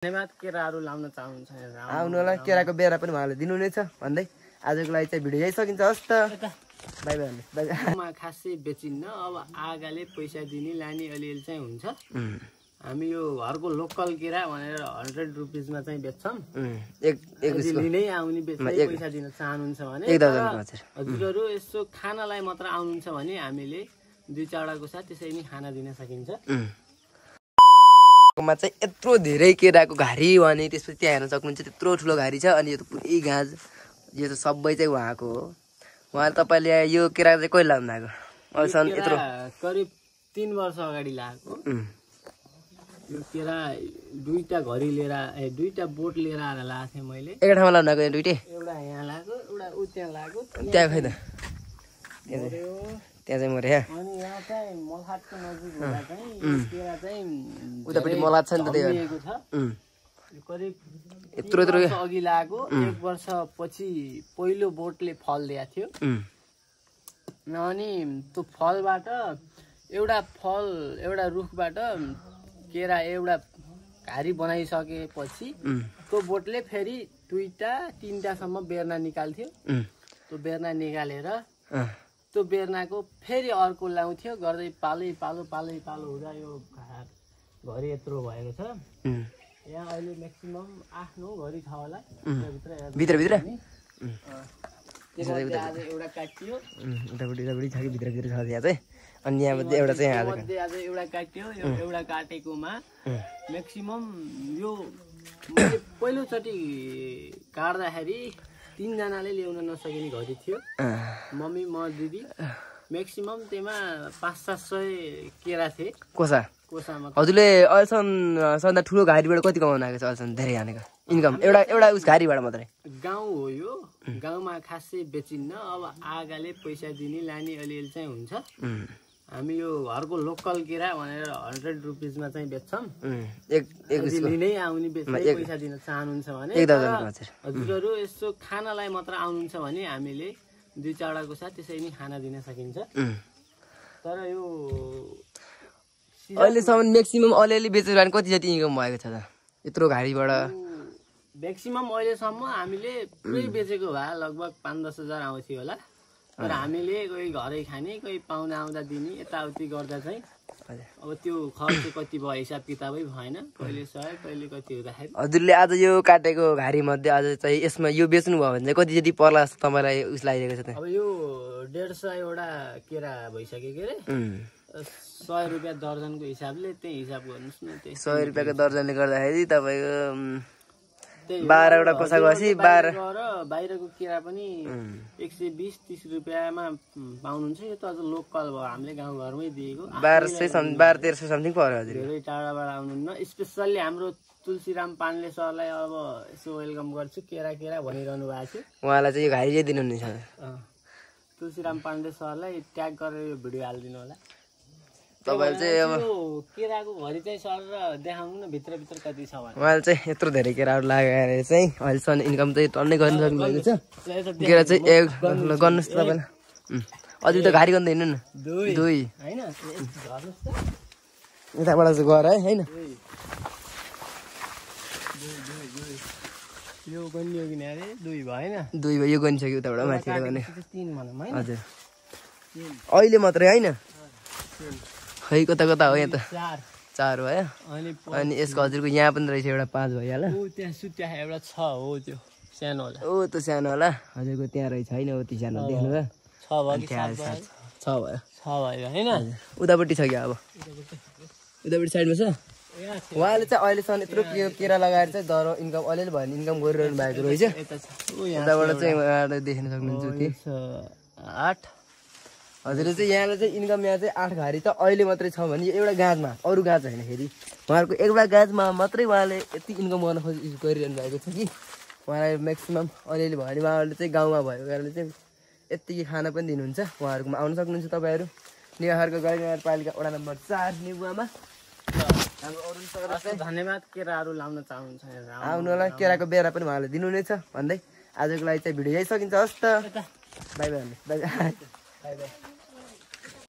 धन्यवाद। केराहरू लाउन चाहनुहुन्छ आउनु होला, केराको बेरा पनि उहाँले दिनु नै छ भन्दै आजको लागि चाहिँ भिडियो यही सकिन्छ। हस् त, बाई बाई भन्नु। खासै बेचिन्न, अब आगाले पैसा दिने लाने अलिअलि चाहिँ हुन्छ। हामी यो घरको लोकल केरा भनेर 100 रुपिसमा चाहिँ बेच्छौँ। लिनै आउने पैसा दिन चाहनुहुन्छ भने हजुरहरू यसो खानालाई मात्र आउनुहुन्छ भने हामीले 2-4वटाको साथ त्यसरी नै खाना दिन सकिन्छ। मा चाहिँ यत्रो धेरै केराको घारी भने त्यसपछि त्यहाँ हेर्न सक्नुहुन्छ त्यत्रो ठुलो घारी छ। अनि यो त पुरै गाँज, यो त सबै चाहिँ उहाँको हो। उहाँले तपाईँले यो केरा चाहिँ कहिले लाउनु भएको? अहिलेसम्म यत्रो करिब 3 वर्ष अगाडि लगाएको यो केरा। 2टा घरी लिएर दुईटा बोट लिएर आएर लगाएको थिएँ मैले। एकै ठाउँमा लाउनु भएको दुइटै? एउटा यहाँ लगाएको, एउटा उ त्यहाँ लगाएको। त्यहाँ खै त त्यहाँ चाहिँ मरे। अनि यहाँ चाहिँ मलहाटको नजिक हुँदा चाहिँ केरा चाहिँ उतापट्टि मलहाट छ नि त, त्यही छ। करिब यत्रो यत्रो अघि लागेको 1 वर्ष पछि पहिलो बोटले फल दिएको थियो। अनि त्यो फलबाट एउटा रुखबाट केरा एउटा घारी बनाइसकेपछि त्यो बोटले फेरि 2-3टासम्म बेर्ना निकाल्थ्यो। त्यो बेर्ना निकालेर त्यो बेर्नाको फेरि अर्को लाउँथ्यो गर्दै पालै पालो हुँदा यो घरी यत्रो भएको छ। यहाँ अहिले म्याक्सिमम 8-9 घरी छ होला भित्र एउटा काटियो। उतापट्टि छ कि भित्र छ त्यहाँ चाहिँ। अनि यहाँमध्ये एउटा चाहिँ आज एउटा काटियो। यो एउटा काटेकोमा म्याक्सिमम यो पहिलोचोटि काट्दाखेरि 3 जनाले ल्याउन नसकिने घरी थियो। मम्मी, म, दिदी। म्याक्सिमम त्यसमा 500-700 केरा थिए कोसामा। हजुरले अहिलेसम्म सबभन्दा ठुलो घारीबाट कति कमाउनु आएको छ? अहिलेसम्म धेरै हानेको इन्कम एउटा उस घारीबाट मात्रै? गाउँ हो यो, गाउँमा खासै बेचिन्न। अब आगाले पैसा दिने लाने अलिअलि चाहिँ हुन्छ। हामी यो घरको लोकल केरा भनेर 100 रुपिसमा चाहिँ बेच्छौँ। लिनै आउने पैसा दिन चाहनुहुन्छ भने हजुरहरू यसो खानालाई मात्र आउनुहुन्छ भने हामीले 2-4वटाको साथ त्यसरी नै खाना दिन सकिन्छ। तर यो अहिलेसम्म म्याक्सिमम अलिअलि बेचेर कति जति इन्कम भएको छ त यत्रो घारीबाट? म्याक्सिमम अहिलेसम्म हामीले पुरै बेचेको भए लगभग 5-10 हजार आउँथ्यो होला। तर हामीले कोही घरै खाने, कोही पाहुना आउँदा दिने, यताउति गर्दा चाहिँ अब त्यो खर्च कति भयो हिसाब किताबै भएन। कहिले 100 कहिले कति हुँदाखेरि। हजुरले आज यो काटेको घारी मध्ये आज चाहिँ यसमा यो बेच्नु भयो भने चाहिँ कति जति पर्ला तपाईँलाई उस लागिरहेको छ त? अब यो 150 वटा केरा भइसक्यो के अरे। 100 रुपियाँ दर्जनको हिसाबले त्यही हिसाब गर्नुहोस् न। 100 रुपियाँको दर्जनले गर्दाखेरि तपाईँको 12वटा कोसा गएपछि 12 बाहिरको केरा पनि 120-30 रुपियाँमा पाउनुहुन्छ। यो त अझ लोकल भयो, हामीले गाउँघरमै दिएको। 1200-1300 समथिङ पर्यो हजुर। धेरै टाढाबाट आउनुहुन्न। स्पेसल्ली हाम्रो तुलसीराम पाण्डे सरलाई अब यसो वेलकम गर्छु। केरा भनिरहनु भएको थियो। उहाँलाई चाहिँ यो घारी चाहिँ दिनुहुनेछ। तुलसीराम पाण्डे सरलाई ट्याग गरेर यो भिडियो हालिदिनु होला। तपाईले चाहिँ अब केराको घरी चाहिँ सर देखाउनु न भित्र कति छ भने। उहाँले चाहिँ यत्रो धेरै केराहरू लगाएर चाहिँ अहिलेसम्म इन्कम चाहिँ टन्नै गर्न सक्नुभएको छ। केरा चाहिँ गर्नुहोस् तपाईँलाई। अझै त घारी गर्नु हिँड्नु न। 2 होइन यताबाट चाहिँ गर है होइन। यो गनियो कि अरे 2 भएन? 2 भयो, यो गनिसक्यो उताबाट माथिबाट गर्ने। 3 भनौँ है। हजुर अहिले मात्रै होइन, खै कता हो यहाँ त 4 भयो। अनि यसको हजुरको यहाँ पनि रहेछ एउटा 5 भइहाल्यो। त्यहाँ सुत्या एउटा 6 हो, त्यो सानो होला। त सानो होला हजुरको त्यहाँ रहेछ होइन? त्यो सानो देख्नु भयो 6 भयो। 6 भयो होइन? उतापट्टि छ क्या? अब उतापट्टि साइडमा छ। उहाँले चाहिँ अहिलेसम्म यत्रो केरा लगाएर चाहिँ दर इन्कम अलिअलि भयो भने इन्कम गरिरहनु भएको रहेछ। उताबाट चाहिँ उहाँले देख्न सक्नुहुन्छ त्यो 8। हजुरले चाहिँ यहाँले चाहिँ इन्कम यहाँ चाहिँ 8 घारी त अहिले मात्रै छ भने एउटा गाँजमा, अरू गाँज होइन फेरि उहाँहरूको एउटा गाँजमा मात्रै उहाँले यति इन्कम गर्न गरिरहनु भएको छ कि उहाँलाई म्याक्सिमम अलिअलि भयो भने उहाँहरूले चाहिँ गाउँमा भएको कारणले चाहिँ यत्तिकै खाना पनि दिनुहुन्छ। उहाँहरूकोमा आउन सक्नुहुन्छ तपाईँहरू। नेवारको गाई नगरपालिका वडा नम्बर 4 नेबुवामा। धन्यवाद। केराहरू लाउन चाहनुहुन्छ आउनु होला, केराको बेरा पनि उहाँले दिनु नै छ भन्दै आजको लागि चाहिँ भिडियो यही सकिन्छ। हस् त, बाई बाई।